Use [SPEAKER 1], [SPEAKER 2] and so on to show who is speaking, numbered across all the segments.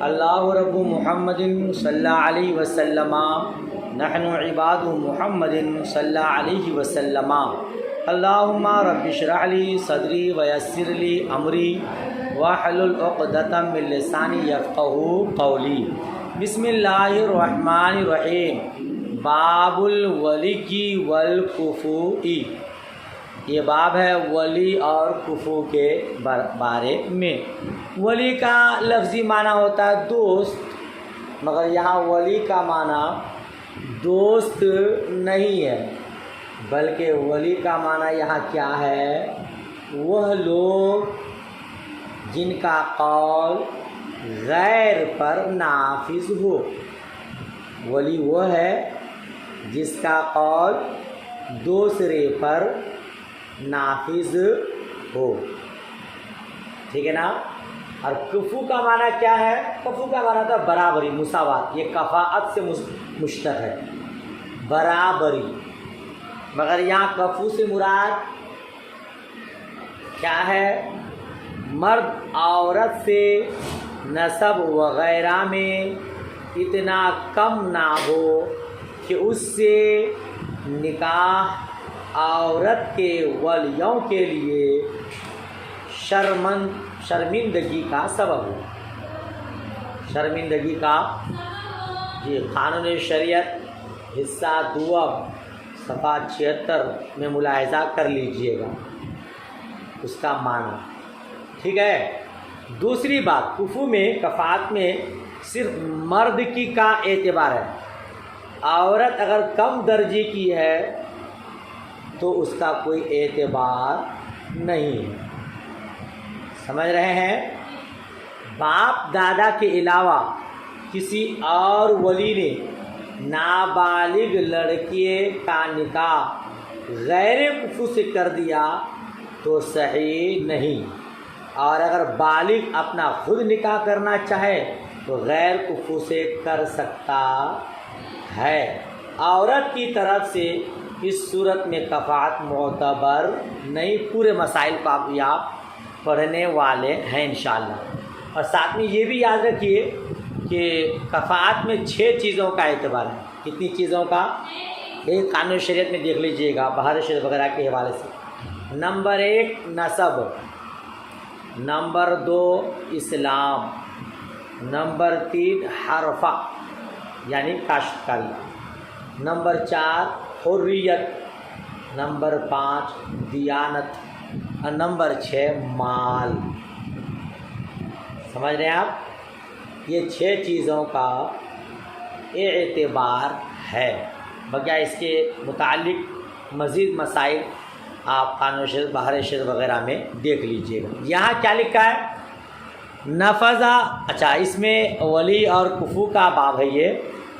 [SPEAKER 1] اللہ رب محمد صلی اللہ علیہ وسلم نحن عباد محمد صلی اللہ علیہ وسلم اللہم رب اشرح لی صدری ویسر لی امری واحلل عقدۃ من لسانی یفقہوا قولی۔ بسم اللہ الرحمن الرحیم۔ باب الولی والکفو۔ یہ باب ہے ولی اور کفو کے بارے میں۔ ولی کا لفظی معنی ہوتا ہے دوست، مگر یہاں ولی کا معنی دوست نہیں ہے، بلکہ ولی کا معنی یہاں کیا ہے؟ وہ لوگ جن کا قول غیر پر نافذ ہو۔ ولی وہ ہے جس کا قول دوسرے پر نافذ ہو، ٹھیک ہے نا؟ اور کفو کا معنی کیا ہے؟ کفو کا معنی تھا برابری، مساوات۔ یہ کفاءت سے مشتق ہے، برابری۔ مگر یہاں کفو سے مراد کیا ہے؟ مرد عورت سے نسب وغیرہ میں اتنا کم نہ ہو کہ اس سے نکاح عورت کے ولیوں کے لیے شرمندگی کا سبب ہو۔ شرمندگی کا قانون شریعت حصہ دوم صفحہ 76 میں ملاحظہ کر لیجئے گا اس کا معنی، ٹھیک ہے؟ دوسری بات، کفو میں کفاءت میں صرف مرد کی کا اعتبار ہے۔ عورت اگر کم درجے کی ہے تو اس کا کوئی اعتبار نہیں ہے، سمجھ رہے ہیں؟ باپ دادا کے علاوہ کسی اور ولی نے نابالغ لڑکے کا نکاح غیر کفو سے کر دیا تو صحیح نہیں، اور اگر بالغ اپنا خود نکاح کرنا چاہے تو غیر کفو سے کر سکتا ہے۔ عورت کی طرف سے اس صورت میں کفاءت معتبر نہیں۔ پورے مسائل کو آپ پڑھنے والے ہیں انشاءاللہ۔ اور ساتھ میں یہ بھی یاد رکھیے کہ کفاءت میں 6 چیزوں کا اعتبار ہے۔ کتنی چیزوں کا؟ ایک قانون شریعت میں دیکھ لیجئے گا بہار شریعت وغیرہ کے حوالے سے۔ نمبر 1 نسب، نمبر 2 اسلام، نمبر 3 حرفہ یعنی کاشتکاری، نمبر 4 حریت، نمبر 5 دیانت، اور نمبر 6 مال۔ سمجھ رہے ہیں آپ؟ یہ 6 چیزوں کا اعتبار ہے۔ بجائے اس کے متعلق مزید مسائل آپ قانون شریعت بہار شریعت وغیرہ میں دیکھ لیجئے گا۔ یہاں کیا لکھا ہے؟ نفذہ، اچھا اس میں ولی اور کفو کا باب ہے یہ،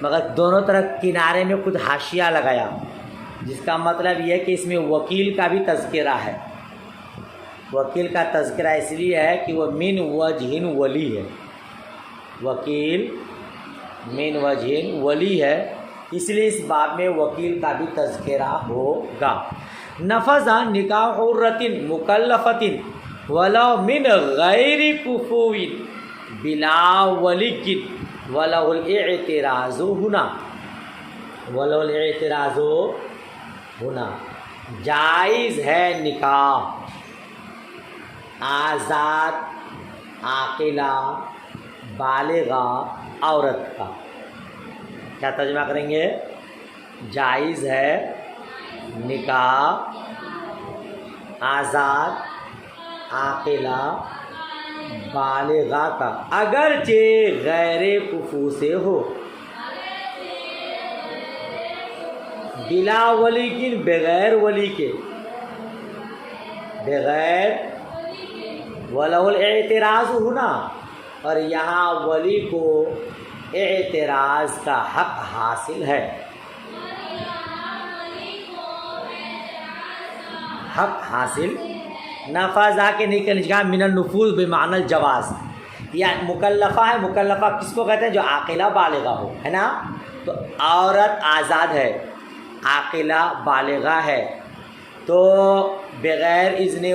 [SPEAKER 1] مگر دونوں طرف کنارے میں خود حاشیہ لگایا، جس کا مطلب یہ ہے کہ اس میں وکیل کا بھی تذکرہ ہے۔ وکیل کا تذکرہ اس لیے ہے کہ وہ من وجہ ولی ہے، وکیل من وجہ ولی ہے، اس لیے اس باب میں وکیل کا بھی تذکرہ ہوگا۔ نفذ نکاح حرۃ مکلفۃ ولو من غیر کفو بلا ولی ولہ الاعتراض ہونا، ولہ الاعتراض ہونا۔ جائز ہے نکاح آزاد عاقلہ بالغہ عورت کا۔ کیا ترجمہ کریں گے؟ جائز ہے نکاح آزاد عاقلہ بالغہ کا، اگرچہ غیر کفو سے ہو، بلا ولی کن بغیر ولی کے، بغیر ولہ الاعتراض ہونا، اور یہاں ولی کو اعتراض کا حق حاصل ہے۔ حق حاصل نفذہ کے نکل جگہ من النفوذ بمعنی الجواز، یا مکلفہ ہے۔ مکلفہ کس کو کہتے ہیں؟ جو عاقلہ بالغہ ہو، ہے نا؟ تو عورت آزاد ہے، عاقلہ بالغہ ہے، تو بغیر اذن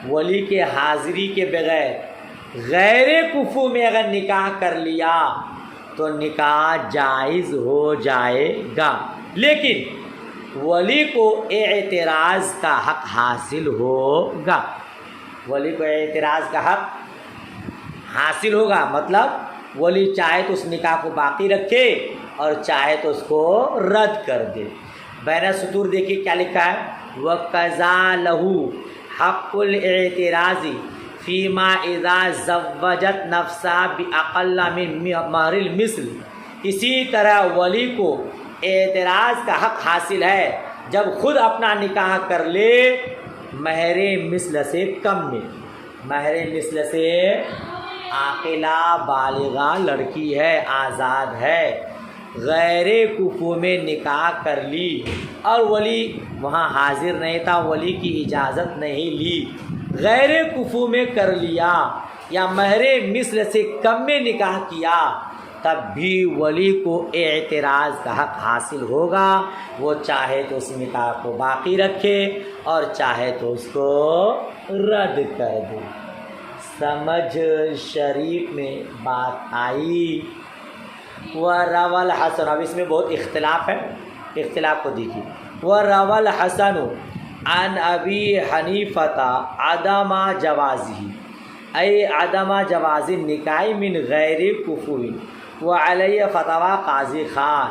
[SPEAKER 1] ولی کے حاضری کے بغیر غیر کفو میں اگر نکاح کر لیا تو نکاح جائز ہو جائے گا، لیکن ولی کو اعتراض کا حق حاصل ہوگا۔ ولی کو اعتراض کا حق حاصل ہوگا، مطلب ولی چاہے تو اس نکاح کو باقی رکھے اور چاہے تو اس کو رد کر دے۔ بین سطور دیکھیے کیا لکھا ہے، وَقَضَى لَهُ حَقُّ الْاعْتِرَاضِ فِيمَا إِذَا زَوَّجَتْ نَفْسَهَا بِأَقَلَّ مِنْ مَهْرِ الْمِثْلِ، اسی طرح ولی کو اعتراض کا حق حاصل ہے جب خود اپنا نکاح کر لے مہر مثل سے کم میں۔ مہر مثل سے عاقلہ بالغہ لڑکی ہے، آزاد ہے، غیر کفو میں نکاح کر لی اور ولی وہاں حاضر نہیں تھا، ولی کی اجازت نہیں لی، غیر کفو میں کر لیا یا مہر مثل سے کم میں نکاح کیا، تب بھی ولی کو اعتراض کا حق حاصل ہوگا۔ وہ چاہے تو اس نکاح کو باقی رکھے اور چاہے تو اس کو رد کر دے۔ سمجھ شریف میں بات آئی۔ وَرَوَى الْحَسَنُ، اب اس میں بہت اختلاف ہے، اختلاف کو دیکھیے۔ وَرَوَى الْحَسَنُ عن ابی حنیفۃ عدم جوازہ، ای عدم جواز النکاح من غیر کفو وعلیہ فتویٰ قاضی خان۔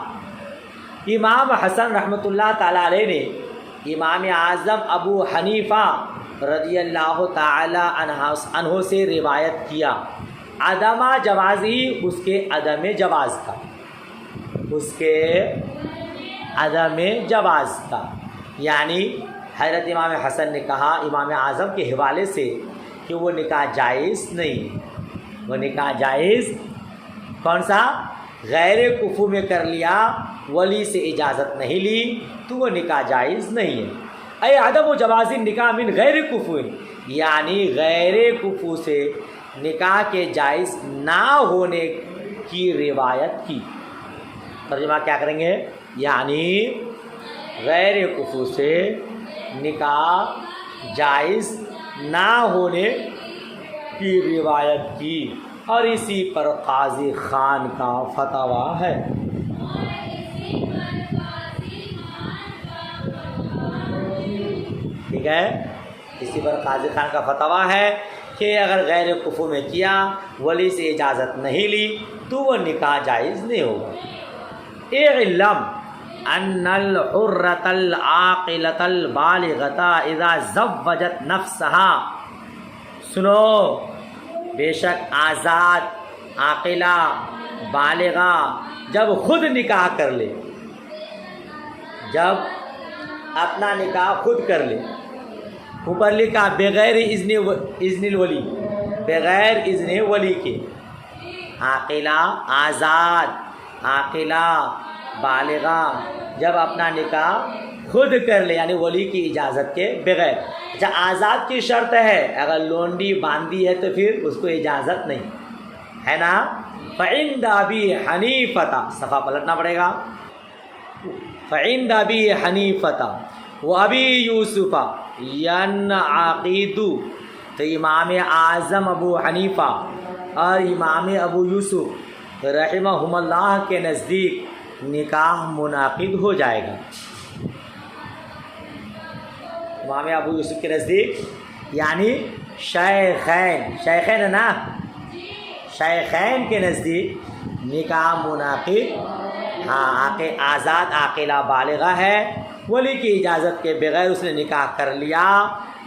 [SPEAKER 1] امام حسن رحمۃ اللہ تعالیٰ علیہ نے امام اعظم ابو حنیفہ رضی اللہ تعالی عنہ سے روایت کیا، عدم جوازی، اس کے عدم جواز کا، اس کے عدم جواز کا، یعنی حضرت امام حسن نے کہا امام اعظم کے حوالے سے کہ وہ نکاح جائز نہیں، وہ نکاح جائز کون سا؟ غیر کفو میں کر لیا، ولی سے اجازت نہیں لی تو وہ نکاح جائز نہیں ہے۔ اے عدم و جواز نکاح من غیر کفو، یعنی غیر کفو سے نکاح کے جائز نہ ہونے کی روایت کی۔ ترجمہ کیا کریں گے؟ یعنی غیر کفو سے نکاح جائز نہ ہونے کی روایت کی، اور اسی پر قاضی خان کا فتویٰ ہے۔ ٹھیک ہے، اسی پر قاضی خان کا فتویٰ ہے کہ اگر غیر کفو میں کیا، ولی سے اجازت نہیں لی تو وہ نکاح جائز نہیں ہوگا۔ اعلم ان الحرۃ العاقلۃ البالغۃ اذا زوجت نفسها، سنو بے شک آزاد عاقلہ بالغہ جب خود نکاح کر لے، جب اپنا نکاح خود کر لے، اوپر لکھا بغیر اذن الولی، بغیر اذن ولی کے، عاقلہ آزاد عاقلہ بالغہ جب اپنا نکاح خود کر لے، یعنی ولی کی اجازت کے بغیر۔ اچھا، آزاد کی شرط ہے، اگر لونڈی باندھی ہے تو پھر اس کو اجازت نہیں ہے نا۔ فعند ابی حنیفۃ، صفحہ پلٹنا پڑے گا، فعند ابی حنیفۃ و ابی یوسف ینعقد، تو امام اعظم ابو حنیفہ اور امام ابو یوسف رحمہم اللہ کے نزدیک نکاح منعقد ہو جائے گا۔ امام ابو یوسف کے نزدیک یعنی شیخین نا، شیخین کے نزدیک نکاح منعقد، ہاں آزاد عاقلہ بالغہ ہے، ولی کی اجازت کے بغیر اس نے نکاح کر لیا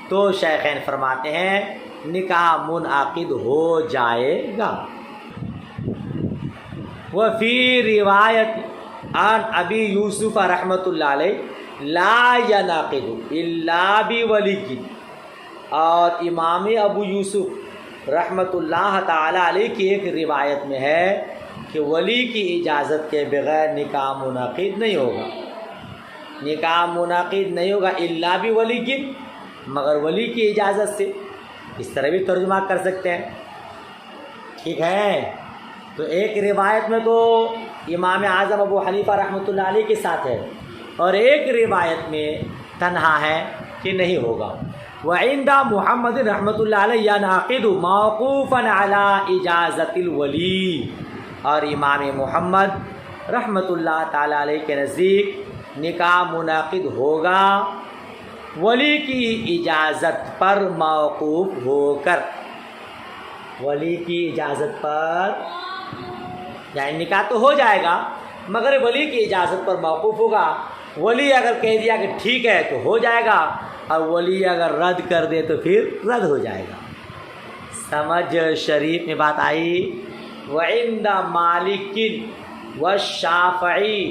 [SPEAKER 1] تو شیخین فرماتے ہیں نکاح منعقد ہو جائے گا۔ وفی روایت عن ابی یوسف رحمۃ اللہ علیہ لا ینعقد الا بولی، اور امام ابو یوسف رحمۃ اللہ تعالی علیہ کی ایک روایت میں ہے کہ ولی کی اجازت کے بغیر نکاح منعقد نہیں ہوگا، نکاح منعقد نہیں ہوگا الا بولی کی، مگر ولی کی اجازت سے۔ اس طرح بھی ترجمہ کر سکتے ہیں، ٹھیک ہے۔ تو ایک روایت میں تو امام اعظم ابو حنیفہ رحمۃ اللہ علیہ کے ساتھ ہے، اور ایک روایت میں تنہا ہے کہ نہیں ہوگا۔ وعند محمد رحمۃ اللہ علیہ ینعقد موقوفا علی اجازت الولی، اور امام محمد رحمۃ اللہ تعالی علیہ کے نزدیک نکاح منعقد ہوگا ولی کی اجازت پر موقوف ہو کر، ولی کی اجازت پر، یعنی نکاح تو ہو جائے گا مگر ولی کی اجازت پر موقوف ہوگا۔ ولی اگر کہہ دیا کہ ٹھیک ہے تو ہو جائے گا، اور ولی اگر رد کر دے تو پھر رد ہو جائے گا۔ سمجھ شریف میں بات آئی۔ وعند مالک والشافعی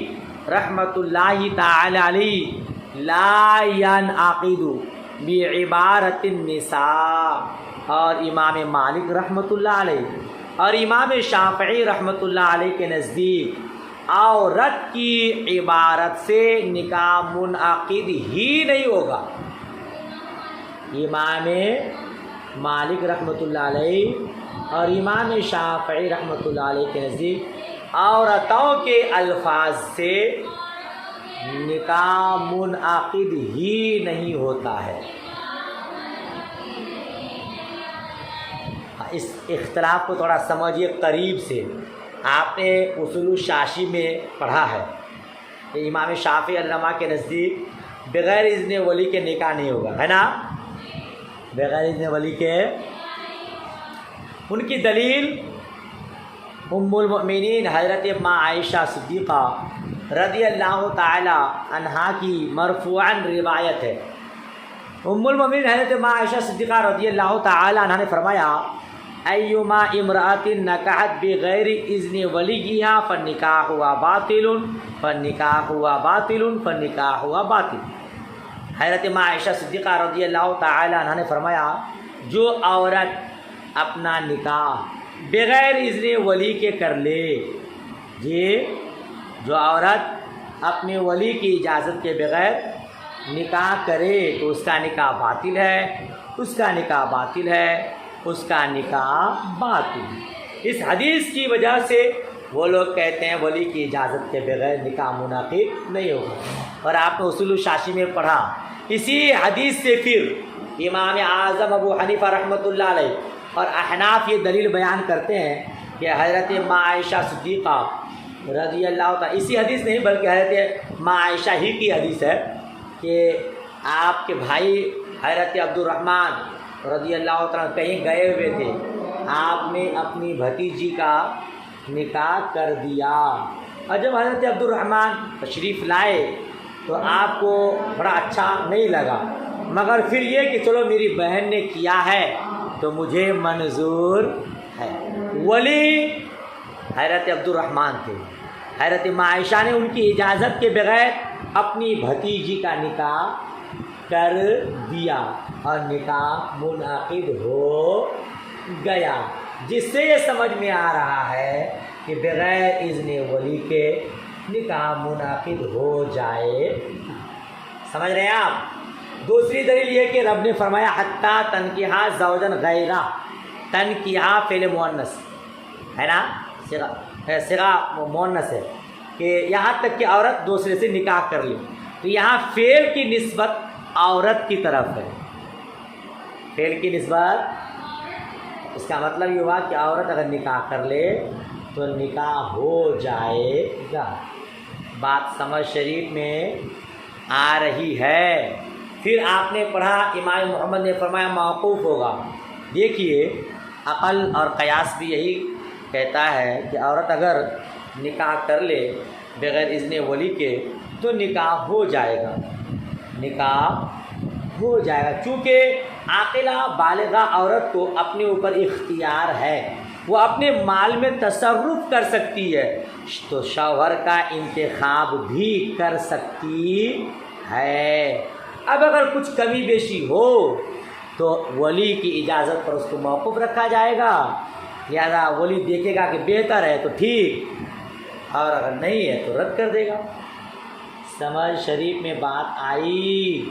[SPEAKER 1] رحمۃ اللہ تعالی علیہ لا ینعقد بعبارت النساء، اور امام مالک رحمۃ اللہ علیہ اور امام شافعی رحمۃ اللہ علیہ کے نزدیک عورت کی عبارت سے نکاح منعقد ہی نہیں ہوگا۔ امام مالک رحمۃ اللہ علیہ اور امام شافعی رحمۃ اللہ علیہ کے نزدیک عورتوں کے الفاظ سے نکاح منعقد ہی نہیں ہوتا ہے۔ اس اختلاف کو تھوڑا سمجھیے قریب سے۔ آپ نے اصول الشاشی میں پڑھا ہے کہ امام شافعی علامہ کے نزدیک بغیر اذن ولی کے نکاح نہیں ہوگا، ہے نا؟ بغیر اذن ولی کے۔ ان کی دلیل ام المؤمنین حضرت ماں عائشہ صدیقہ رضی اللہ تعالی عنہا کی مرفوعاً روایت ہے۔ ام المؤمنین حضرت ماں عائشہ صدیقہ رضی اللہ تعالی عنہا نے فرمایا ایما امرأۃ نکحت بغیر اذن ولیہا فالنکاح ہوا باطل فالنکاح ہوا باطل فالنکاح ہوا باطل۔ حضرت ماں عائشہ صدیقہ رضی اللہ تعالی عنہا نے فرمایا جو عورت اپنا نکاح بغیر اذن ولی کے کر لے، جو عورت اپنے ولی کی اجازت کے بغیر نکاح کرے تو اس کا نکاح باطل ہے، اس کا نکاح باطل ہے، اس کا نکاح باطل۔ اس حدیث کی وجہ سے وہ لوگ کہتے ہیں ولی کی اجازت کے بغیر نکاح منعقد نہیں ہوگا۔ اور آپ نے اصول الشاشی میں پڑھا، اسی حدیث سے پھر امام اعظم ابو حنیفہ رحمۃ اللہ علیہ اور احناف یہ دلیل بیان کرتے ہیں کہ حضرت ماں عائشہ صدیقہ رضی اللہ تعالیٰ، اسی حدیث نہیں بلکہ حضرت ماں عائشہ ہی کی حدیث ہے کہ آپ کے بھائی حضرت عبد الرحمن رضی اللہ تعالیٰ کہیں گئے ہوئے تھے، آپ نے اپنی بھتیجی کا نکاح کر دیا، اور جب حضرت عبد الرحمن تشریف لائے تو آپ کو بڑا اچھا نہیں لگا، مگر پھر یہ کہ چلو میری بہن نے کیا ہے تو مجھے منظور ہے۔ ولی حضرت عبد الرحمن تھے، حضرت ماں عائشہ نے ان کی اجازت کے بغیر اپنی بھتیجی کا نکاح کر دیا اور نکاح منعقد ہو گیا، جس سے یہ سمجھ میں آ رہا ہے کہ بغیر اذن ولی کے نکاح منعقد ہو جائے۔ سمجھ رہے ہیں آپ؟ دوسری دلیل یہ کہ رب نے فرمایا حتیٰ تنکیحا زوجن غیرہ، تنکیحا فعل مؤنث ہے نا، صیغہ مؤنث ہے کہ یہاں تک کہ عورت دوسرے سے نکاح کر لے، تو یہاں فعل کی نسبت عورت کی طرف ہے، فعل کی نسبت، اس کا مطلب یہ ہوا کہ عورت اگر نکاح کر لے تو نکاح ہو جائے گا۔ بات سمجھ شریف میں آ رہی ہے؟ پھر آپ نے پڑھا امام محمد نے فرمایا موقوف ہوگا۔ دیکھیے عقل اور قیاس بھی یہی کہتا ہے کہ عورت اگر نکاح کر لے بغیر اذن ولی کے تو نکاح ہو جائے گا، نکاح ہو جائے گا، چونکہ عاقلہ بالغہ عورت کو اپنے اوپر اختیار ہے، وہ اپنے مال میں تصرف کر سکتی ہے، تو شوہر کا انتخاب بھی کر سکتی ہے۔ اب اگر کچھ کمی بیشی ہو تو ولی کی اجازت پر اس کو موقوف رکھا جائے گا، لہذا ولی دیکھے گا کہ بہتر ہے تو ٹھیک، اور اگر نہیں ہے تو رد کر دے گا۔ سمجھ شریف میں بات آئی؟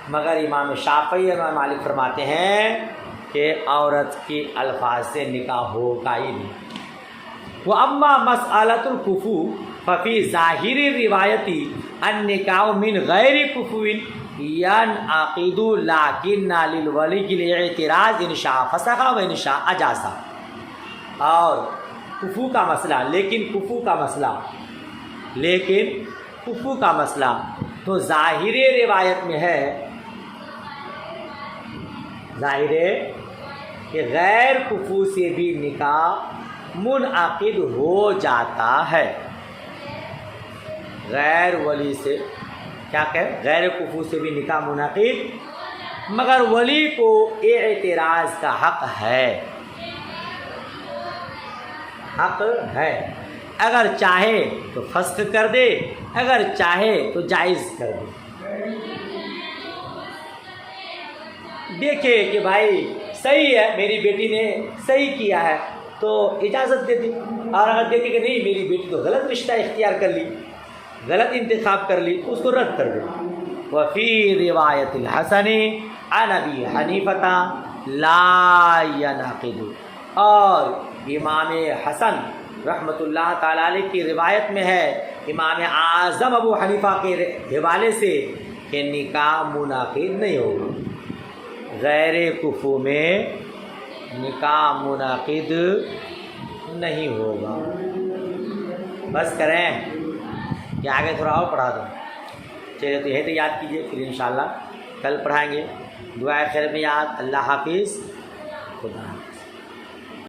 [SPEAKER 1] مگر امام شافعی اور امام مالک فرماتے ہیں کہ عورت کے الفاظ سے نکاح ہوگا ہی نہیں۔ وَأَمَّا مَسْأَلَةُ الْكُفُوفِ فَفِي ظَاهِرِ الرِّوَایَةِ النکاح من غیر کفو ینعقد لکن للولی الاعتراض ان شاء فسخ و ان شاء اجازا. اور کفو کا مسئلہ، لیکن کفو کا مسئلہ تو ظاہر روایت میں ہے، ظاہر کہ غیر کفو سے بھی نکاح منعقد ہو جاتا ہے. غیر ولی سے کیا کہے، غیر کفو سے بھی نکاح منعقد، مگر ولی کو اعتراض کا حق ہے، اگر چاہے تو فسخ کر دے، اگر چاہے تو جائز کر دے. دیکھے کہ بھائی صحیح ہے، میری بیٹی نے صحیح کیا ہے تو اجازت دے دی، اور اگر دیکھے کہ نہیں میری بیٹی تو غلط رشتہ اختیار کر لی، غلط انتخاب کر لی، تو اس کو رد کر دے. وفی روایت الحسن عن ابی حنیفہ لا ینعقد. اور امام حسن رحمۃ اللہ تعالیٰ علیہ کی روایت میں ہے، امام اعظم ابو حنیفہ کے حوالے سے، کہ نکاح منعقد نہیں ہوگا. غیر کفو میں نکاح منعقد نہیں ہوگا. بس کریں کہ آگے تھوڑا اور پڑھا دوں. چلیے تو یہ تو یاد کیجیے، پھر انشاءاللہ کل پڑھائیں گے. دعائے خیر میں یاد. اللہ حافظ. خدا